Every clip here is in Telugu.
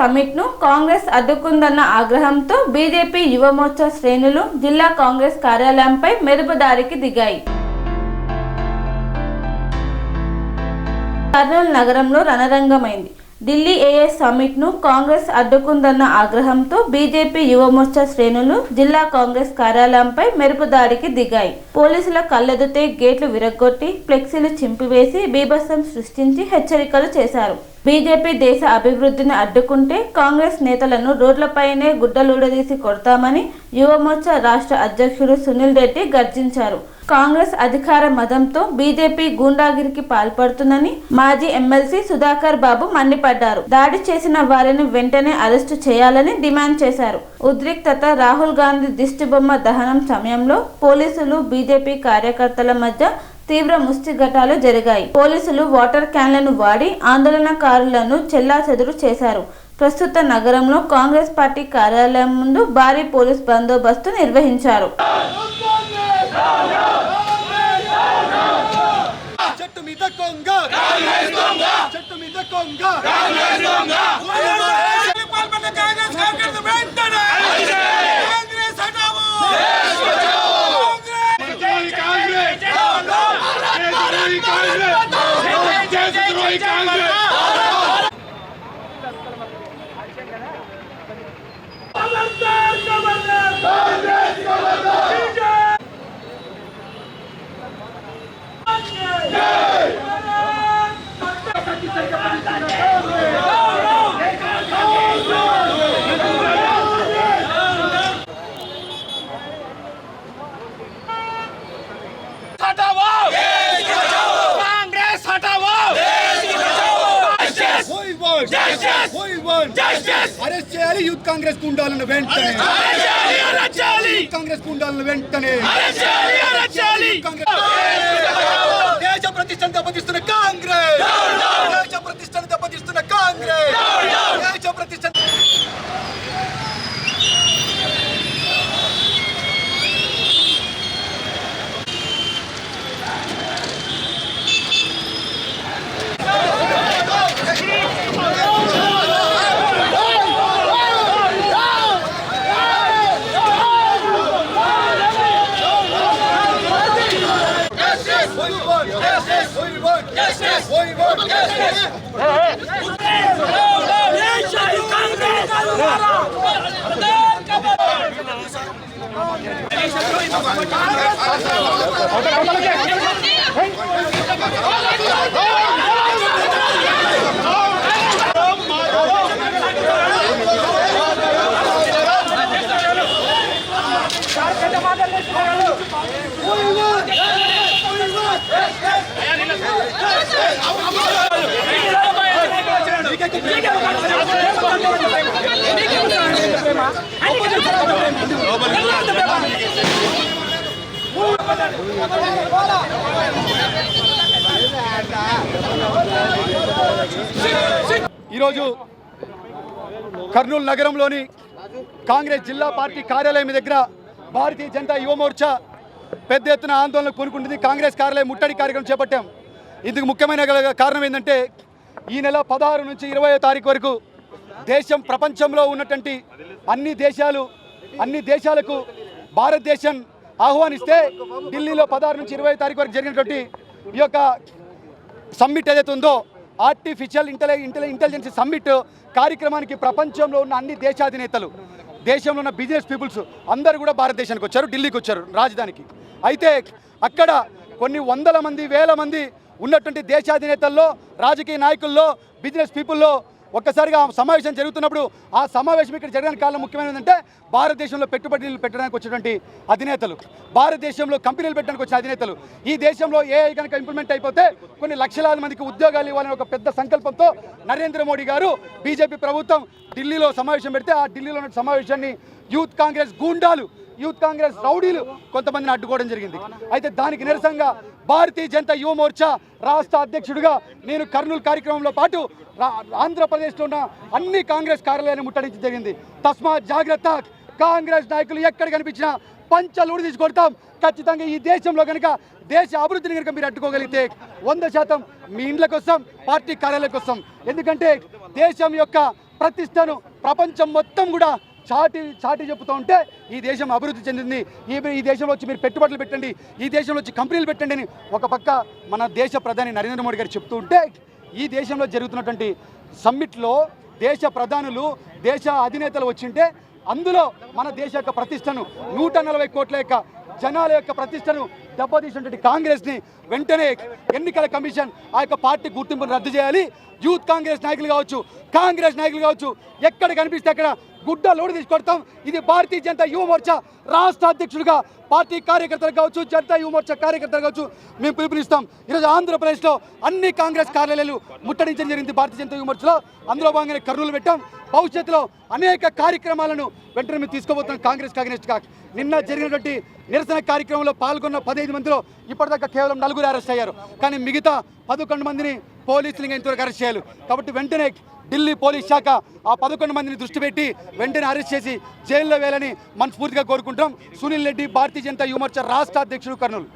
సమ్మిట్ ను కాంగ్రెస్ అడ్డుకుందన్న ఆగ్రహంతో బీజేపీ యువమోర్చా శ్రేణులు జిల్లా కాంగ్రెస్ కార్యాలయంపై మెరుపుదాడికి దిగాయి. కర్నూలు నగరంలో రణరంగమైంది. ఢిల్లీ ఏఏ సమ్మిట్ ను కాంగ్రెస్ అడ్డుకుందన్న ఆగ్రహంతో బీజేపీ యువమోర్చా శ్రేణులు జిల్లా కాంగ్రెస్ కార్యాలయంపై మెరుపుదాడికి దిగాయి. పోలీసుల కళ్లెదుటే గేట్లు విరగ్గొట్టి ఫ్లెక్సీలు చింపివేసి బీభత్సం సృష్టించి హెచ్చరికలు చేశారు. బీజేపీ దేశ అభివృద్ధిని అడ్డుకుంటే కాంగ్రెస్ నేతలను రోడ్లపైనే గుడ్డలూడదీసి కొడతామని యువమోర్చా రాష్ట్ర అధ్యక్షుడు సునీల్ రెడ్డి గర్జించారు. కాంగ్రెస్ అధికార మదంతో బీజేపీ గూండాగిరికి పాల్పడుతుందని మాజీ ఎమ్మెల్సీ సుధాకర్ బాబు మండిపడ్డారు. దాడి చేసిన వారిని వెంటనే అరెస్టు చేయాలని డిమాండ్ చేశారు. ఉద్రిక్తత రాహుల్ గాంధీ దిష్టిబొమ్మ దహనం సమయంలో పోలీసులు బీజేపీ కార్యకర్తల మధ్య తీవ్ర ముష్టిఘటాలు జరిగాయి. పోలీసులు వాటర్ క్యాన్లను వాడి ఆందోళనకారులను చెల్లాచెదురు చేశారు. ప్రస్తుత నగరంలో కాంగ్రెస్ పార్టీ కార్యాలయం ముందు భారీ పోలీస్ బందోబస్తు నిర్వహించారు. అరెస్ట్ చేయాలి యూత్ కాంగ్రెస్ గుండాలను వెంటనే. కాంగ్రెస్ గుండాలను వెంటనే. దేశ ప్రతిష్టను దెబ్బతీస్తున్న కాంగ్రెస్. దేశ ప్రతిష్టను దెబ్బతీస్తున్న కాంగ్రెస్. దేశ ప్రతిష్ట ఈరోజు కర్నూలు నగరంలోని కాంగ్రెస్ జిల్లా పార్టీ కార్యాలయం దగ్గర భారతీయ జనతా యువ మోర్చా పెద్ద ఎత్తున ఆందోళనకు పూనుకుంటుంది. కాంగ్రెస్ కార్యాలయం ముట్టడి కార్యక్రమం చేపట్టాం. ఇందుకు ముఖ్యమైన కారణం ఏంటంటే ఈ నెల 16 నుంచి 20వ తారీఖు వరకు దేశం ప్రపంచంలో ఉన్నటువంటి అన్ని దేశాలకు భారతదేశం ఆహ్వానిస్తే ఢిల్లీలో 16 నుంచి 20వ తారీఖు వరకు జరిగినటువంటి ఈ యొక్క సమ్మిట్ ఏదైతే ఉందో ఆర్టిఫిషియల్ ఇంటెలిజెన్స్ సమ్మిట్ కార్యక్రమానికి ప్రపంచంలో ఉన్న అన్ని దేశాధినేతలు, దేశంలో ఉన్న బిజినెస్ పీపుల్స్ అందరూ కూడా భారతదేశానికి వచ్చారు, ఢిల్లీకి వచ్చారు రాజధానికి. అయితే అక్కడ కొన్ని వందల మంది, వేల మంది ఉన్నటువంటి దేశాధినేతల్లో, రాజకీయ నాయకుల్లో, బిజినెస్ పీపుల్లో ఒక్కసారిగా సమావేశం జరుగుతున్నప్పుడు ఆ సమావేశం ఇక్కడ జరగడానికి కారణం ముఖ్యమైనది ఏంటంటే భారతదేశంలో పెట్టుబడులు పెట్టడానికి వచ్చినటువంటి అధినేతలు, భారతదేశంలో కంపెనీలు పెట్టడానికి వచ్చిన అధినేతలు, ఈ దేశంలో ఏఐ కనుక ఇంప్లిమెంట్ అయిపోతే కొన్ని లక్షలాది మందికి ఉద్యోగాలు ఇవ్వాలని ఒక పెద్ద సంకల్పంతో నరేంద్ర మోడీ గారు, బీజేపీ ప్రభుత్వం ఢిల్లీలో సమావేశం పెడితే ఆ ఢిల్లీలో ఉన్న సమావేశాన్ని యూత్ కాంగ్రెస్ గూండాలు, యూత్ కాంగ్రెస్ రౌడీలు కొంతమందిని అడ్డుకోవడం జరిగింది. అయితే దానికి నిరసనగా భారతీయ జనతా యువ మోర్చా రాష్ట్ర అధ్యక్షుడిగా నేను కర్నూలు కార్యక్రమంలో పాటు ఆంధ్రప్రదేశ్లో ఉన్న అన్ని కాంగ్రెస్ కార్యాలయాన్ని ముట్టడించడం జరిగింది. తస్మాత్ జాగ్రత్త, కాంగ్రెస్ నాయకులు ఎక్కడ కనిపించినా పంచలు ఉడి తీసి కొడతాం. ఖచ్చితంగా ఈ దేశంలో కనుక దేశ అభివృద్ధిని కనుక మీరు అడ్డుకోగలిగితే 100% మీ ఇండ్లకు వస్తాం, పార్టీ కార్యాలయాలకు వస్తాం. ఎందుకంటే దేశం యొక్క ప్రతిష్టను ప్రపంచం మొత్తం కూడా చాటి చెప్తూ ఉంటే ఈ దేశం అభివృద్ధి చెందింది. ఈ దేశంలో వచ్చి మీరు పెట్టుబడులు పెట్టండి, ఈ దేశంలో వచ్చి కంపెనీలు పెట్టండి అని ఒక పక్క మన దేశ ప్రధాని నరేంద్ర మోడీ గారు చెప్తూ ఉంటే, ఈ దేశంలో జరుగుతున్నటువంటి సమ్మిట్లో దేశ ప్రధానులు దేశ అధినేతలు వచ్చింటే అందులో మన దేశ యొక్క ప్రతిష్టను 140 కోట్ల యొక్క జనాల యొక్క ప్రతిష్టను దెబ్బతీసినటువంటి కాంగ్రెస్ని వెంటనే ఎన్నికల కమిషన్ ఆ యొక్క పార్టీ గుర్తింపును రద్దు చేయాలి. యూత్ కాంగ్రెస్ నాయకులు కావచ్చు, కాంగ్రెస్ నాయకులు కావచ్చు, ఎక్కడ కనిపిస్తే అక్కడ గుడ్డ లోడు తీసుకొడతాం. ఇది భారతీయ జనతా యువ మోర్చా రాష్ట్ర అధ్యక్షుడిగా పార్టీ కార్యకర్తలు కావచ్చు, జనతా యువ మోర్చా కార్యకర్తలు కావచ్చు మేము పిలుపునిస్తాం. ఈరోజు ఆంధ్రప్రదేశ్లో అన్ని కాంగ్రెస్ కార్యాలయాలు ముట్టడించడం జరిగింది భారతీయ జనతా యువ మోర్చాలో. అందులో భాగంగానే కర్నూలు పెట్టాం. భవిష్యత్తులో అనేక కార్యక్రమాలను వెంటనే మేము తీసుకోబోతున్నాం. కాంగ్రెస్ అగెనిస్ట్గా నిన్న జరిగినటువంటి నిరసన కార్యక్రమంలో పాల్గొన్న 15 మందిలో ఇప్పటిదాకా కేవలం 4 అరెస్ట్ అయ్యారు. కానీ మిగతా 11 మందిని పోలీసులు ఇంకా ఇంతవరకు అరెస్ట్ చేయాలి. కాబట్టి వెంటనే ఢిల్లీ పోలీస్ శాఖ ఆ 11 మందిని దృష్టి పెట్టి వెంటనే అరెస్ట్ చేసి జైల్లో వేయాలని మనస్ఫూర్తిగా కోరుకుంటాం. సునీల్ రెడ్డి, భారతీయ జనతా యువ మోర్చా రాష్ట్ర అధ్యక్షుడు, Kurnool.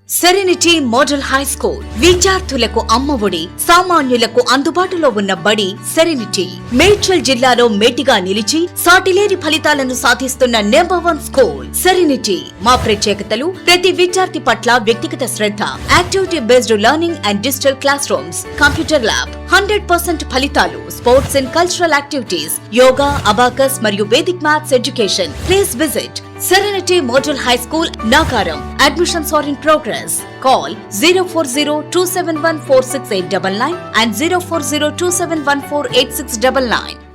Serenity model high school విద్యార్థులకు అమ్మఒడి, సామాన్యులకు అందుబాటులో ఉన్న బడి సెరెనిటీ. మేడ్చల్ జిల్లాలో మేటిగా నిలిచి సాటిలేని ఫలితాలను సాధిస్తున్న #1 స్కూల్ సెరెనిటీ. మా ప్రత్యేకతలు ప్రతి విద్యార్థి పట్ల వ్యక్తిగత శ్రద్ధ, activity based learning and digital classrooms, computer lab, 100% ఫలితాలు, sports and cultural activities, yoga, abacus మరియు Vedic maths education. Please visit Serenity Model High School, Nagaram. Admissions are in progress. Call 040-271-46899 and 040-271-48699.